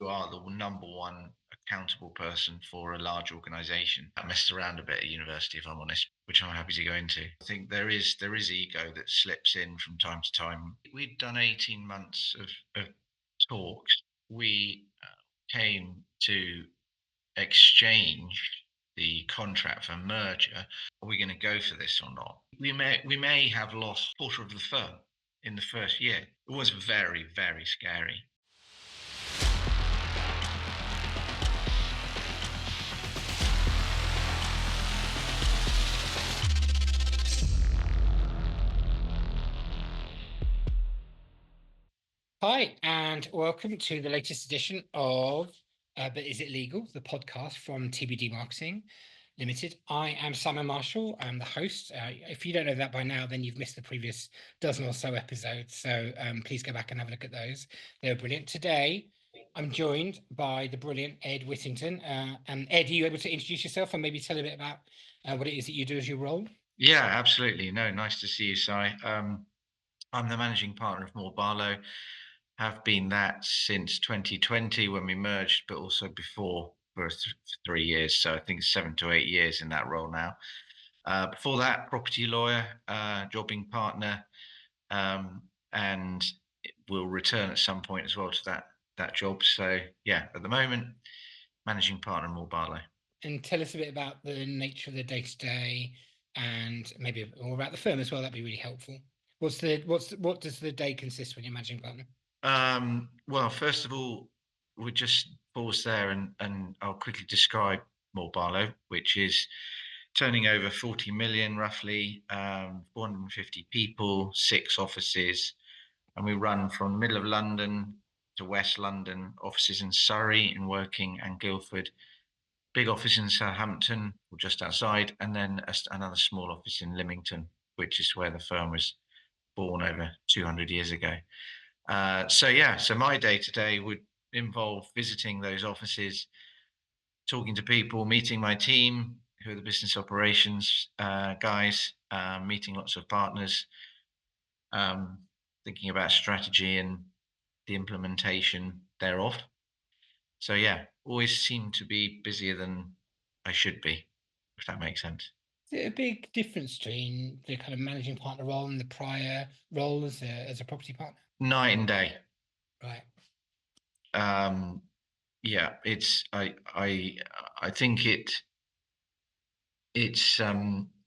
you are the number one accountable person for a large organization. I messed around a bit at university, if I'm honest, which I'm happy to go into. I think there is ego that slips in from time to time. We'd done 18 months of talks. We came to exchange the contract for merger. Are we going to go for this or not? We may have lost a quarter of the firm in the first year. It was very, very scary. Hi, and welcome to the latest edition of But Is It Legal? The podcast from TBD Marketing Limited. I am Simon Marshall. I'm the host. If you don't know that by now, then you've missed the previous dozen or so episodes. So please go back and have a look at those. They were brilliant. Today, I'm joined by the brilliant Ed Whittington. And Ed, are you able to introduce yourself and maybe tell a bit about what it is that you do as your role? Yeah, absolutely. No, nice to see you, Si. I'm the managing partner of Moore Barlow. Have been that since 2020 when we merged, but also before for 3 years. So I think 7 to 8 years in that role now. Before that, property lawyer, jobbing partner, and will return at some point as well to that job. So yeah, at the moment, managing partner Moore Barlow. And tell us a bit about the nature of the day-to-day and maybe a bit more about the firm as well. That'd be really helpful. What does the day consist when you're managing partner? Well, first of all, we just pause there and I'll quickly describe Moore Barlow, which is turning over 40 million roughly, 450 people, 6 offices, and we run from middle of London to West London, offices in Surrey, in Woking and Guildford, big office in Southampton, or just outside, and then another small office in Lymington, which is where the firm was born over 200 years ago. So my day to day would involve visiting those offices, talking to people, meeting my team, who are the business operations guys, meeting lots of partners, um, thinking about strategy and the implementation thereof. So yeah, always seem to be busier than I should be, if that makes sense. Is it a big difference between the kind of managing partner role and the prior role as a property partner? Night and day. Right. Um, yeah, I think it's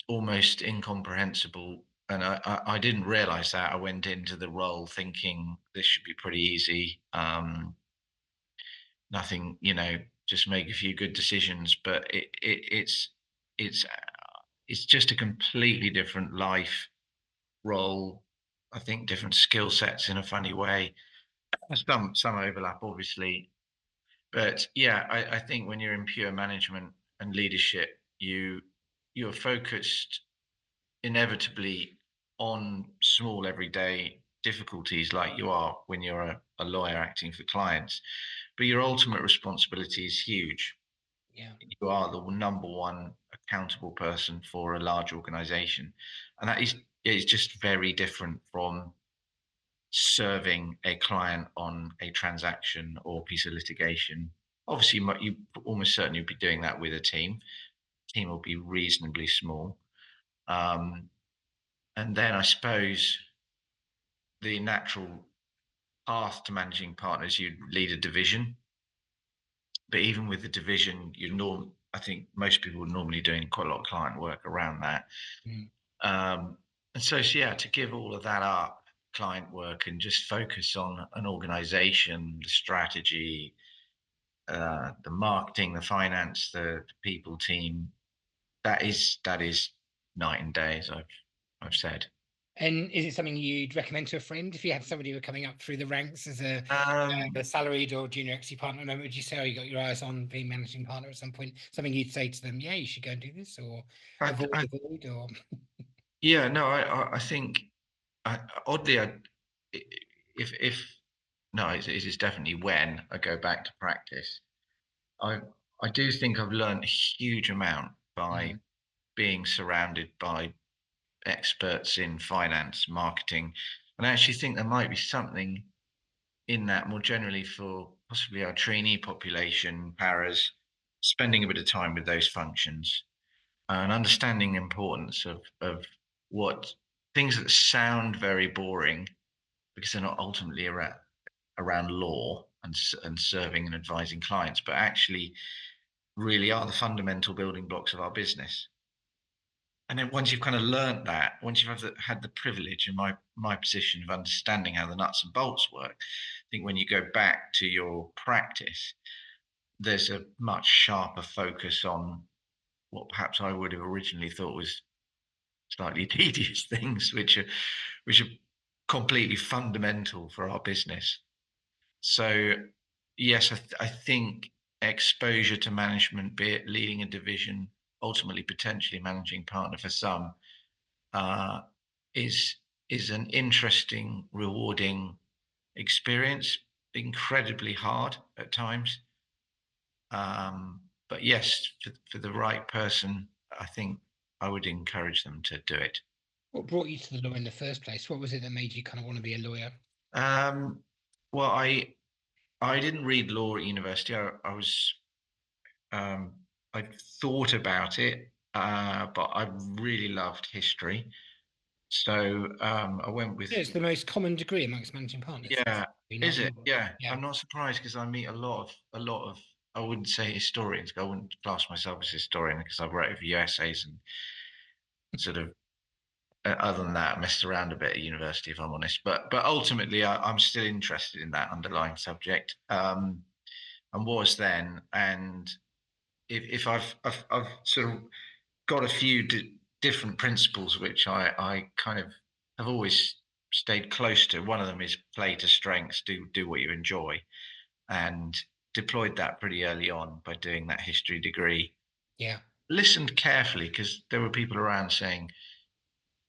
almost incomprehensible, and I didn't realize that. I went into the role thinking this should be pretty easy. Nothing, just make a few good decisions, but it's it's just a completely different life role. I think different skill sets in a funny way. Some overlap, obviously, but yeah, I think when you're in pure management and leadership, you're focused inevitably on small everyday difficulties like you are when you're a lawyer acting for clients, but your ultimate responsibility is huge. Yeah. You are the number one accountable person for a large organization, and that is just very different from serving a client on a transaction or piece of litigation. Obviously, you almost certainly would be doing that with a team. Team will be reasonably small. And then I suppose the natural path to managing partners, you lead a division. But even with the division, I think most people are normally doing quite a lot of client work around that. Mm. And so yeah, to give all of that up, client work, and just focus on an organization, the strategy, the marketing, the finance, the people team, that is night and day, as I've said. And is it something you'd recommend to a friend if you had somebody who were coming up through the ranks as a Um, salaried or junior equity partner? No, would you say, oh, you got your eyes on being managing partner at some point? Something you'd say to them, yeah, you should go and do this, or I, I, avoid, or yeah, no, I think oddly, if no, it is definitely when I go back to practice. I I do think I've learned a huge amount by Mm. being surrounded by experts in finance, marketing, and I actually think there might be something in that more generally for possibly our trainee population, paras, spending a bit of time with those functions and understanding the importance of what things that sound very boring because they're not ultimately around law and serving and advising clients, but actually really are the fundamental building blocks of our business. And then once you've kind of learnt that, once you've had the privilege in my position of understanding how the nuts and bolts work, I think when you go back to your practice, there's a much sharper focus on what perhaps I would have originally thought was slightly tedious things, which are completely fundamental for our business. So yes, I think exposure to management, be it leading a division, ultimately potentially managing partner for some, uh, is is an interesting, rewarding experience. Incredibly hard at times, but yes, for the right person, I think I would encourage them to do it. What brought you to the law in the first place? What was it that made you kind of want to be a lawyer? Um, well, I didn't read law at university. I was um, I thought about it, but I really loved history. So I went with Yeah, it's the most common degree amongst managing partners. yeah. Not Is it? law. Yeah, Yeah. I'm not surprised because I meet a lot of I wouldn't say historians. I wouldn't class myself as a historian because I've wrote a few essays and sort of other than that, I messed around a bit at university, if I'm honest. But ultimately, I'm still interested in that underlying subject, and was then. And if I've sort of got a few different principles which I kind of have always stayed close to. One of them is play to strengths, do what you enjoy, and deployed that pretty early on by doing that history degree. Yeah. Listened carefully because there were people around saying,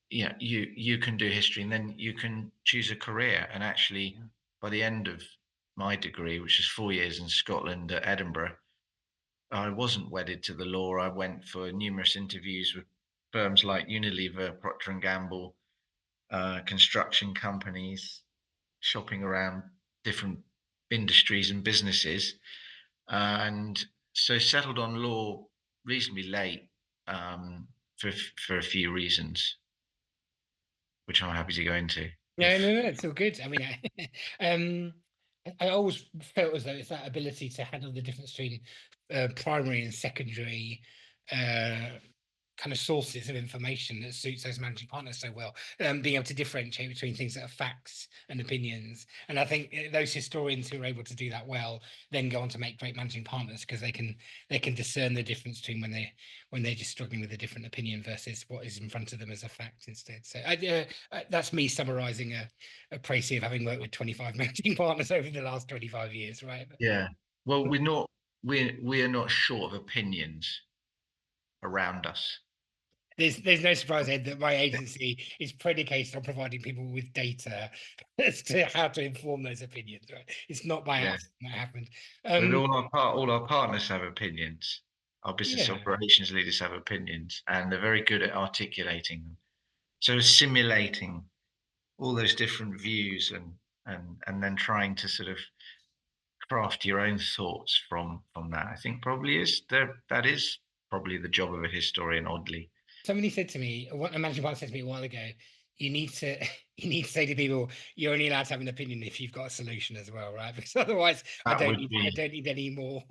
yeah, you can do history and then you can choose a career. And actually, by the end of my degree, which is 4 years in Scotland at Edinburgh, I wasn't wedded to the law. I went for numerous interviews with firms like Unilever, Procter and Gamble, construction companies, shopping around different industries and businesses, and so settled on law reasonably late, for a few reasons, which I'm happy to go into. No, no, no, it's all good. I mean, um, I always felt as though it's that ability to handle the difference between primary and secondary uh, kind of sources of information that suits those managing partners so well. Being able to differentiate between things that are facts and opinions. And I think those historians who are able to do that well then go on to make great managing partners because they can discern the difference between when they're just struggling with a different opinion versus what is in front of them as a fact instead. So that's me summarizing a précis of having worked with 25 managing partners over the last 25 years, right? Yeah. Well, we are not short of opinions around us. There's no surprise, Ed, that my agency is predicated on providing people with data as to how to inform those opinions. Right? It's not by Yeah. accident that happened. But Um, all our partners have opinions. Our business yeah. operations leaders have opinions, and they're very good at articulating them. So simulating all those different views and then trying to sort of craft your own thoughts from that, I think probably is that is probably the job of a historian, oddly. Somebody said to me, what a managing partner said to me a while ago, you need to you need to say to people, you're only allowed to have an opinion if you've got a solution as well, right? Because otherwise, I That don't would need I be don't need any more.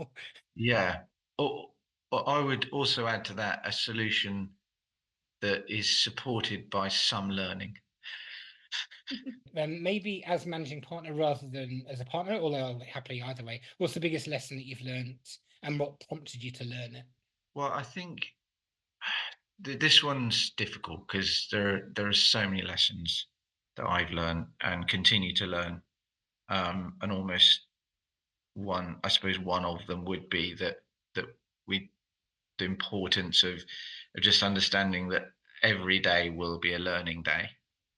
yeah. Or I would also add to that a solution that is supported by some learning. Maybe as managing partner rather than as a partner, although I'll happily either way. What's the biggest lesson that you've learned and what prompted you to learn it? Well, I think this one's difficult because there are so many lessons that I've learned and continue to learn, and almost one, I suppose, one of them would be that we the importance of just understanding that every day will be a learning day.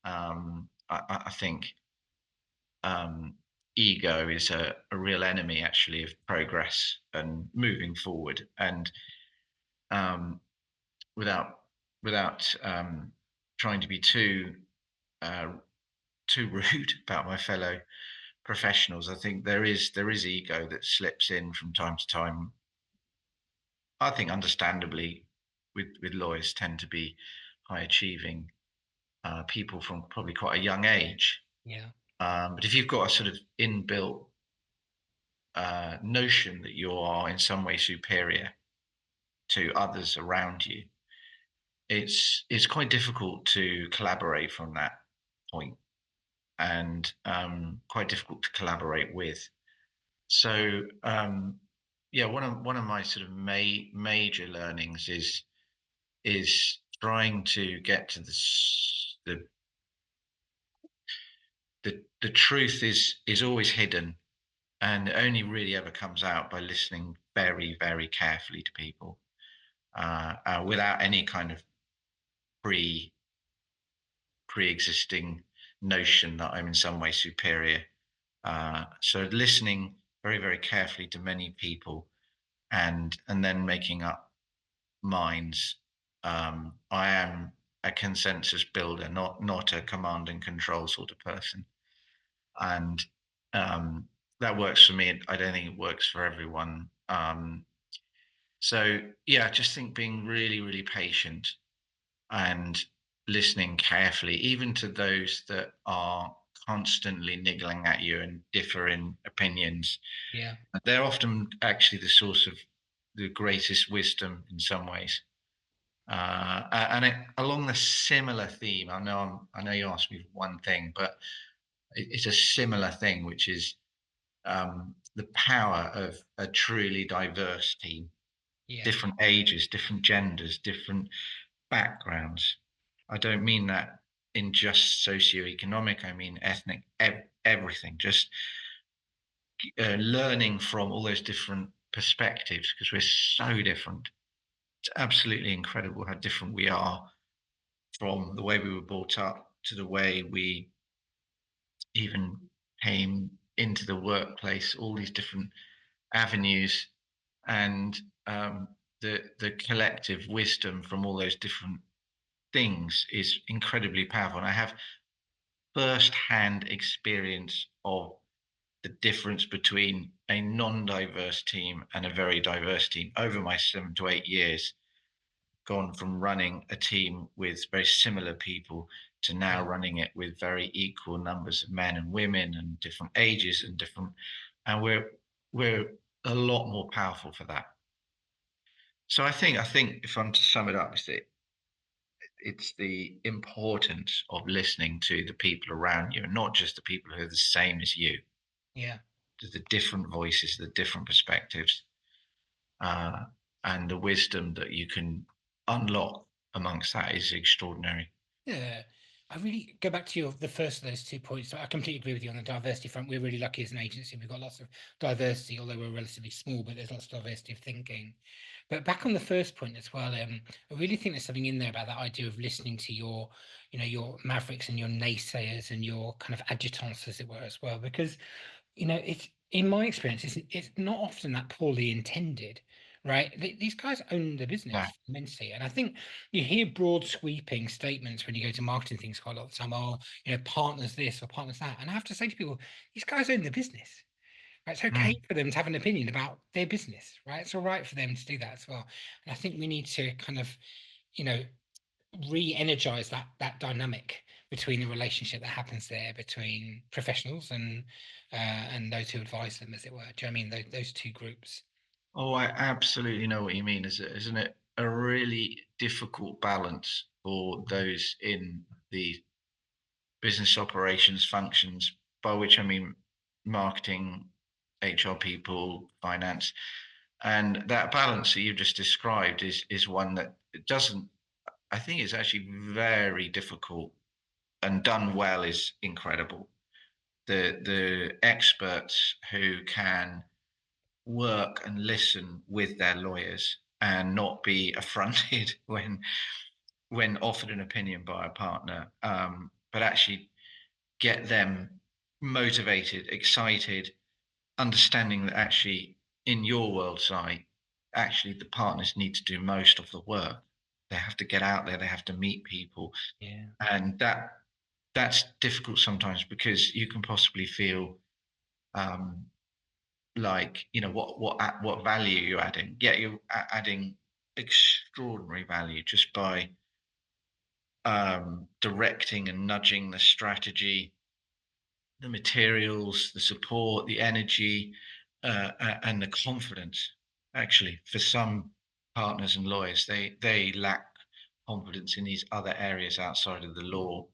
I think um, ego is a real enemy actually of progress and moving forward, and um, without without trying to be uh, too rude about my fellow professionals, I think there is ego that slips in from time to time. I think understandably, with lawyers tend to be high achieving people from probably quite a young age. Yeah. But if you've got a sort of inbuilt notion that you are in some way superior to others around you, it's quite difficult to collaborate from that point, and quite difficult to collaborate with. So yeah, one of my sort of major learnings is trying to get to the truth is always hidden, and it only really ever comes out by listening very, very carefully to people, without any kind of pre pre-existing notion that I'm in some way superior. So listening very, very carefully to many people, and then making up minds. I am a consensus builder, not a command and control sort of person, and um, that works for me. I don't think it works for everyone. So yeah, I just think being really, really patient and listening carefully, even to those that are constantly niggling at you and differ in opinions. Yeah. They're often actually the source of the greatest wisdom in some ways. And along the similar theme, I know you asked me one thing, but it's a similar thing, which is the power of a truly diverse team, Yeah. different ages, different genders, different backgrounds. I don't mean that in just socioeconomic, I mean ethnic, everything. Just learning from all those different perspectives, because we're so different. It's absolutely incredible how different we are, from the way we were brought up to the way we even came into the workplace, all these different avenues, and the collective wisdom from all those different things is incredibly powerful. And I have first-hand experience of the difference between a non-diverse team and a very diverse team over my 7 to 8 years. Gone from running a team with very similar people to now Yeah. running it with very equal numbers of men and women and different ages and different, and we're a lot more powerful for that. So I think if I'm to sum it up, it's the importance of listening to the people around you, and not just the people who are the same as you. Yeah. The different voices, the different perspectives, uh, and the wisdom that you can unlock amongst that is extraordinary. Yeah, I really go back to the first of those 2 points. I completely agree with you on the diversity front. We're really lucky as an agency. We've got lots of diversity, although we're relatively small, but there's lots of diversity of thinking. But back on the first point as well, I really think there's something in there about that idea of listening to your mavericks and your naysayers and your kind of adjutants, as it were, as well, because it's in my experience, it's not often that poorly intended, right? These guys own the Yeah. business immensely, and I think you hear broad sweeping statements when you go to marketing things quite a lot of the time. Oh, partners this or partners that, and I have to say to people, these guys own the business. Right? It's okay Mm. for them to have an opinion about their business, right? It's all right for them to do that as well. And I think we need to kind of, you know, re-energize that dynamic between the relationship that happens there between professionals and those who advise them, as it were. Do you know what I mean those two groups? Oh, I absolutely know what you mean. Isn't it a really difficult balance for those in the business operations functions, by which I mean marketing, HR people, finance, and that balance that you've just described is one that it doesn't. I think it's actually very difficult, and done well is incredible. The experts who can work and listen with their lawyers and not be affronted when offered an opinion by a partner, but actually get them motivated, excited, understanding that actually in your world site, actually the partners need to do most of the work. They have to get out there, they have to meet people, Yeah. and that's difficult sometimes, because you can possibly feel um, like, what value you're adding. Yeah, you're adding extraordinary value just by directing and nudging the strategy, the materials, the support, the energy, and the confidence. Actually, for some partners and lawyers, they lack confidence in these other areas outside of the law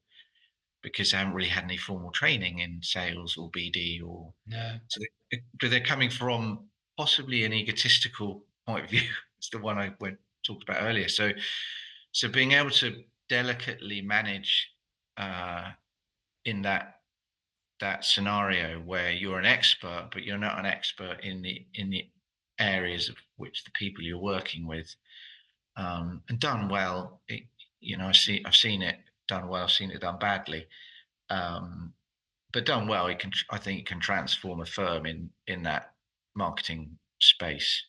because they haven't really had any formal training in sales or BD or No. so but they're coming from possibly an egotistical point of view. It's the one I went talked about earlier. So being able to delicately manage uh, in that scenario where you're an expert, but you're not an expert in the areas of which the people you're working with, and done well. I've seen it done well, I've seen it done badly, um, but done well. I think it can transform a firm in that marketing space.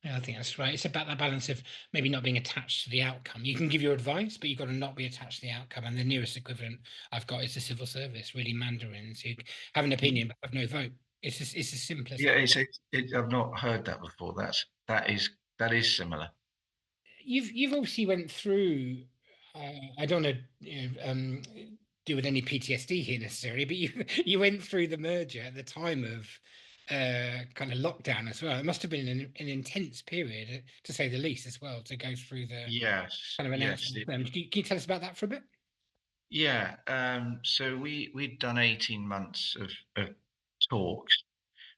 Yeah, I think that's right. It's about that balance of maybe not being attached to the outcome. You can give your advice, but you've got to not be attached to the outcome. And the nearest equivalent I've got is the civil service, really mandarins who have an opinion but have no vote. It's as simple as Yeah, that. I've not heard that before. That is similar. You've obviously went through. I don't want to deal with any PTSD here necessarily, but you you went through the merger at the time of kind of lockdown as well. It must have been an intense period, to say the least, as well, to go through the Yes, kind of yes. announcement. Can you tell us about that for a bit? Yeah. So we'd done 18 months of talks,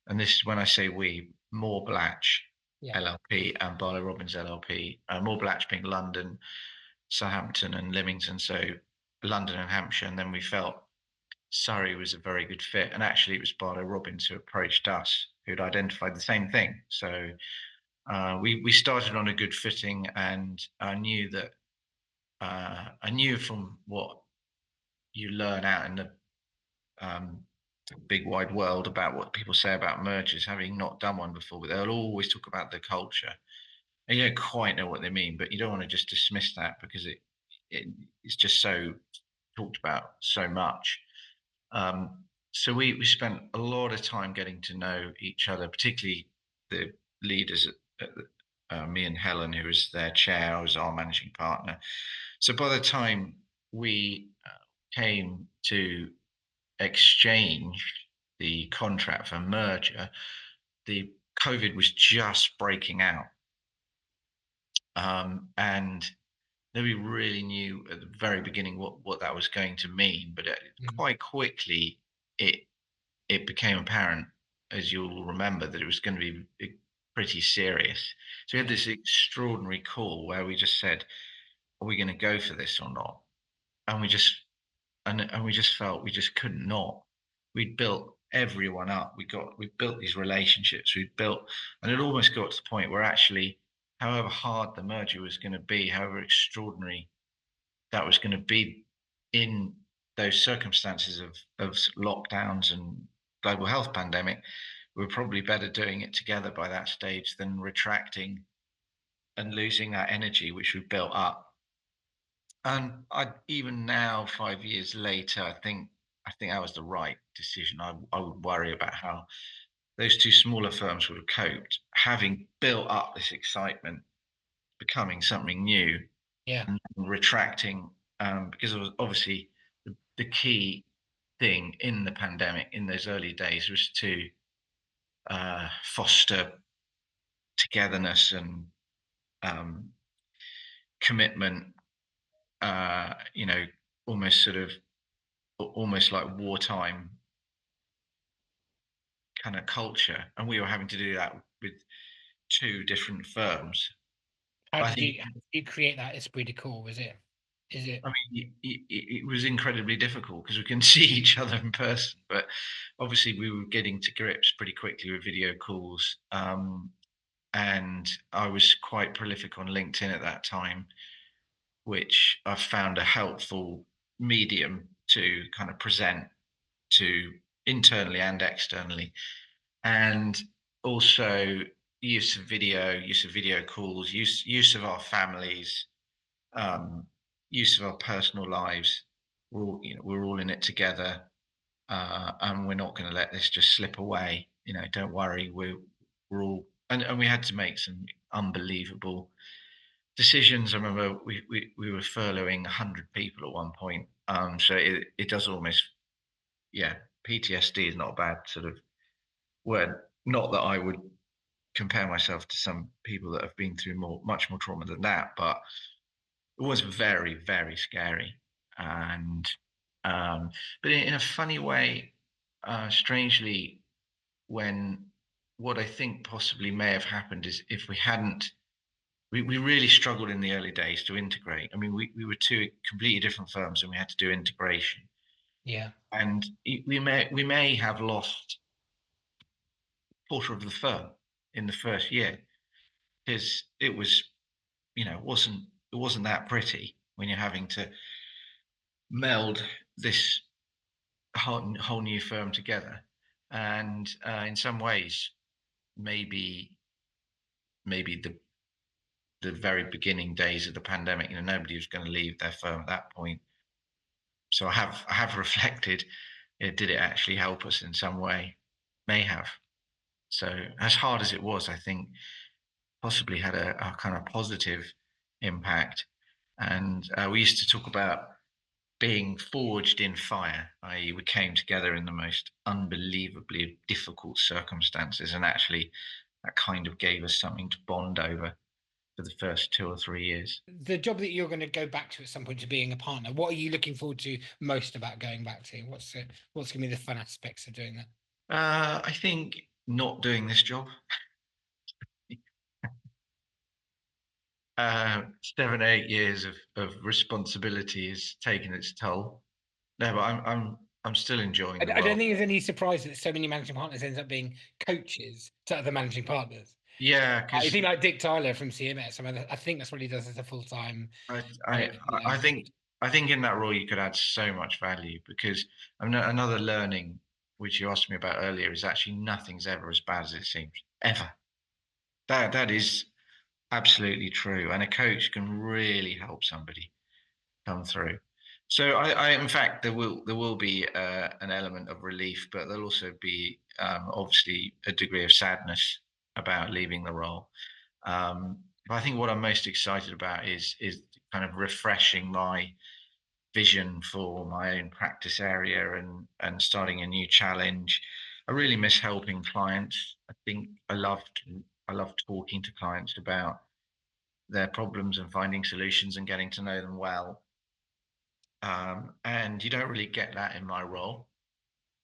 and this is when I say we, Moore Blatch Yeah. LLP and Barlow Robbins LLP. Moore Blatch being London, Southampton, and Lymington. So London and Hampshire, and then we felt Surrey was a very good fit. And actually, it was Barlow Robbins who approached us, who'd identified the same thing. So we started on a good footing, and I knew from what you learn out in the um, big wide world about what people say about mergers, having not done one before, but they'll always talk about the culture. And you don't quite know what they mean, but you don't want to just dismiss that because it it's just so talked about so much. So we spent a lot of time getting to know each other, particularly the leaders me and Helen, who was their chair. I was our managing partner. So by the time we came to exchange the contract for merger, the COVID was just breaking out, and nobody really knew at the very beginning what that was going to mean. But Mm. quite quickly, it it became apparent, as you'll remember, that it was going to be pretty serious. So we had Yeah. this extraordinary call where we just said, "Are we going to go for this or not?" And we just felt we just couldn't not. We'd built everyone up. We built these relationships. We built, and it almost got to the point where actually, however hard the merger was going to be, however extraordinary that was going to be in those circumstances of lockdowns and global health pandemic, we were probably better doing it together by that stage than retracting and losing that energy which we built up. And I even now, 5 years later, I think that was the right decision. I would worry about how those two smaller firms would have coped, having built up this excitement, becoming something new, Yeah. and retracting, because it was obviously the key thing in the pandemic in those early days was to foster togetherness and um, commitment. You know, almost sort of almost like wartime kind of culture, and we were having to do that with two different firms. I think, How did you create that esprit de corps? Is it? I mean, it was incredibly difficult because we couldn't see each other in person, but obviously we were getting to grips pretty quickly with video calls. And I was quite prolific on LinkedIn at that time, which I found a helpful medium to kind of present to internally and externally. And also use of video calls, use of our families, um, use of our personal lives. We're all in it together. and we're not going to let this just slip away. Don't worry, we're all and we had to make some unbelievable decisions. I remember we were furloughing 100 people at one point. So it does almost, yeah, PTSD is not a bad sort of word. Not that I would compare myself to some people that have been through much more trauma than that, but it was very, very scary. And but in a funny way, strangely, when what I think possibly may have happened is if we hadn't, we really struggled in the early days to integrate. I mean, we were two completely different firms and we had to do integration. Yeah. And we may have lost a quarter of the firm in the first year because it was, it wasn't that pretty when you're having to meld this whole new firm together. And in some ways, maybe the very beginning days of the pandemic, nobody was going to leave their firm at that point. So I have reflected, did it actually help us in some way? May have. So as hard as it was, I think possibly had a kind of positive impact. And we used to talk about being forged in fire, i.e., we came together in the most unbelievably difficult circumstances, and actually that kind of gave us something to bond over for the first 2 or 3 years. The job that you're going to go back to at some point to being a partner, what are you looking forward to most about going back to? What's going to be the fun aspects of doing that? I think not doing this job. 7, 8 years of responsibility is taking its toll. No, but I'm still enjoying the I don't role. think there's any surprise that so many managing partners ends up being coaches to other managing partners. Yeah, I because think like Dick Tyler from CMS. I think that's what he does as a full time. I, I I think in that role you could add so much value because another learning which you asked me about earlier is actually nothing's ever as bad as it seems ever. That is absolutely true, and a coach can really help somebody come through. So in fact, there will be an element of relief, but there'll also be obviously a degree of sadness about leaving the role. But I think what I'm most excited about is kind of refreshing my vision for my own practice area and starting a new challenge. I really miss helping clients. I think I loved talking to clients about their problems and finding solutions and getting to know them well. And you don't really get that in my role.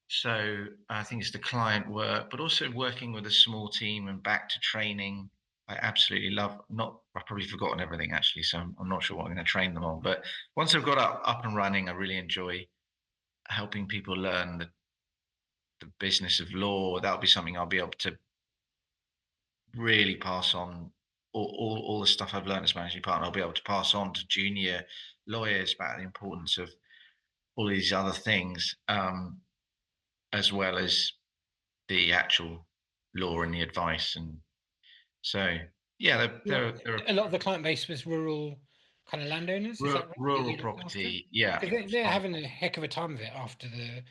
So I think it's the client work, but also working with a small team and back to training. I absolutely love. Not, I've probably forgotten everything actually, so I'm not sure what I'm going to train them on. But once I've got up and running, I really enjoy helping people learn the business of law. That'll be something I'll be able to really pass on. All the stuff I've learned as managing partner, I'll be able to pass on to junior lawyers about the importance of all these other things, as well as the actual law and the advice. And so, yeah, there are A lot of the client base was rural kind of landowners. Is that right? That rural you looked after? property. Yeah. Because they're having a heck of a time of it after the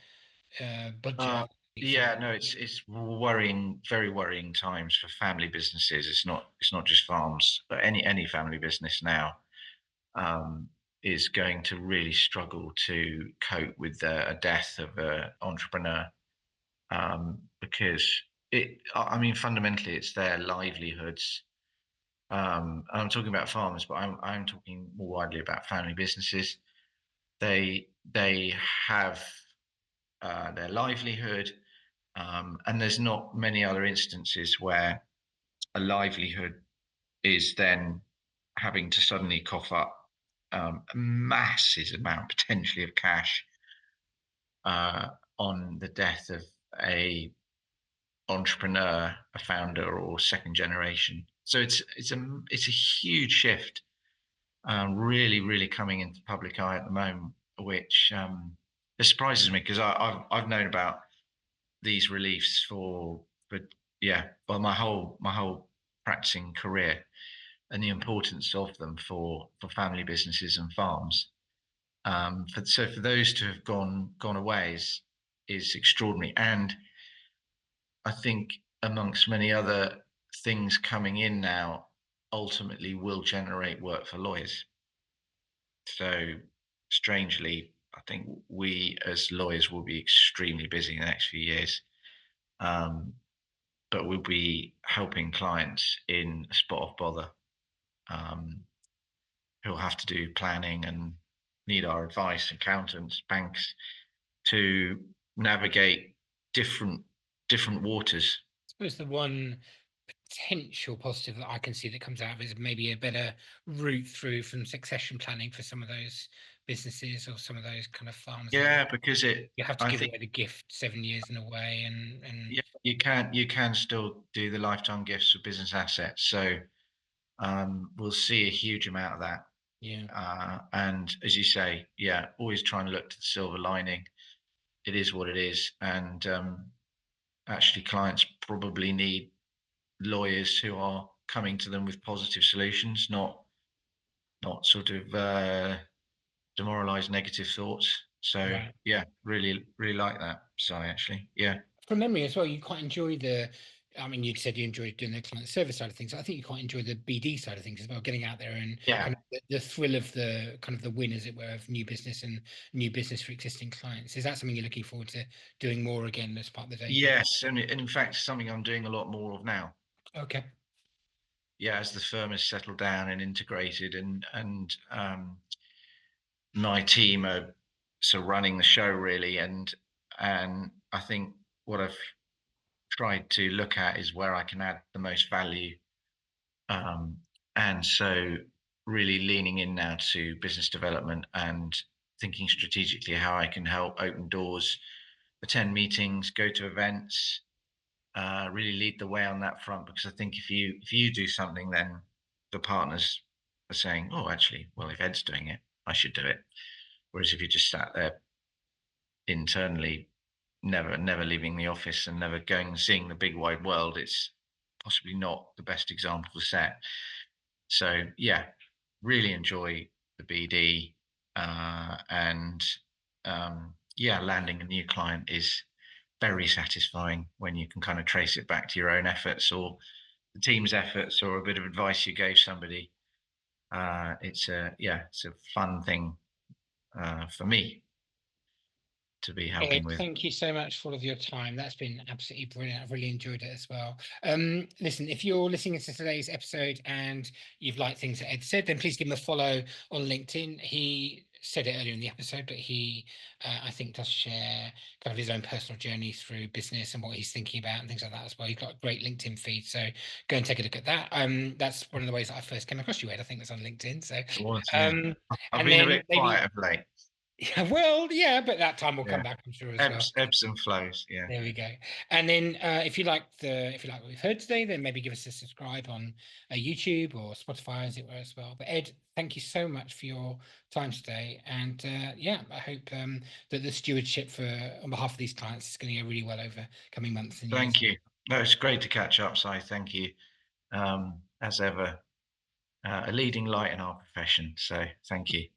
budget. Uh, I think, so yeah, no, it's worrying, very worrying times for family businesses. It's not just farms, but any family business now um, is going to really struggle to cope with a death of an entrepreneur, because I mean, fundamentally, it's their livelihoods. And I'm talking about farmers, but I'm talking more widely about family businesses. They have their livelihood, and there's not many other instances where a livelihood is then having to suddenly cough up a massive amount potentially of cash uh, on the death of a entrepreneur, a founder, or second generation. So it's a huge shift, really coming into public eye at the moment, which it surprises me because I've known about these reliefs for yeah, well, my whole practicing career, and the importance of them for family businesses and farms. So for those to have gone away is extraordinary, and I think amongst many other things coming in now, ultimately will generate work for lawyers. So strangely, I think we as lawyers will be extremely busy in the next few years. Um, but we'll be helping clients in a spot of bother, um, who'll have to do planning and need our advice, accountants, banks, to navigate different different waters. Suppose the one potential positive that I can see that comes out of it is maybe a better route through from succession planning for some of those businesses or some of those kind of farms that Yeah, because you have to I give think, away the gift 7 years in a way, and yeah, you can still do the lifetime gifts for business assets. So we'll see a huge amount of that. yeah, And as you say, yeah, always trying to look to the silver lining. It is what it is, and actually, clients probably need lawyers who are coming to them with positive solutions, not sort of demoralized negative thoughts. So right. yeah, really like that. So actually, yeah, From memory as well, you quite enjoy the. I mean, you said you enjoyed doing the client service side of things. I think you quite enjoy the BD side of things as well, getting out there and yeah, kind of the thrill of the kind of the win, as it were, of new business and new business for existing clients. Is that something you're looking forward to doing more again as part of the day job? yes, and in fact, something I'm doing a lot more of now. Okay. Yeah, as the firm has settled down and integrated, and my team are sort of running the show really, and I think what I've tried to look at is where I can add the most value. Um, and so really leaning in now to business development and thinking strategically how I can help open doors, attend meetings, go to events, really lead the way on that front. Because I think if you do something, then the partners are saying, "Oh, actually, well, if Ed's doing it, I should do it." Whereas if you just sat there internally, never leaving the office and never going and seeing the big wide world, it's possibly not the best example to set. So yeah, really enjoy the BD, and yeah, landing a new client is very satisfying when you can kind of trace it back to your own efforts or the team's efforts or a bit of advice you gave somebody. It's a fun thing for me to be Ed, helping with. thank you so much for all of your time. That's been absolutely brilliant. I've really enjoyed it as well. Listen, if you're listening to today's episode and you've liked things that Ed said, then please give him a follow on LinkedIn. He said it earlier in the episode, but he, I think, does share kind of his own personal journey through business and what he's thinking about and things like that as well. He's got a great LinkedIn feed, so go and take a look at that. That's one of the ways that I first came across you, Ed. I think that's on LinkedIn. So, Towards, yeah. um, I've and been a then bit maybe, quiet of late. yeah, well, yeah, but that time will Yeah, come back, I'm sure, as well. ebbs and flows. Yeah, There we go. And then if you like what we've heard today, then maybe give us a subscribe on YouTube or Spotify, as it were, as well. But Ed, thank you so much for your time today. And yeah, I hope that the stewardship for on behalf of these clients is going to go really well over coming months and years. thank you. No, it's great to catch up, Si. Thank you. As ever, a leading light in our profession. So thank you.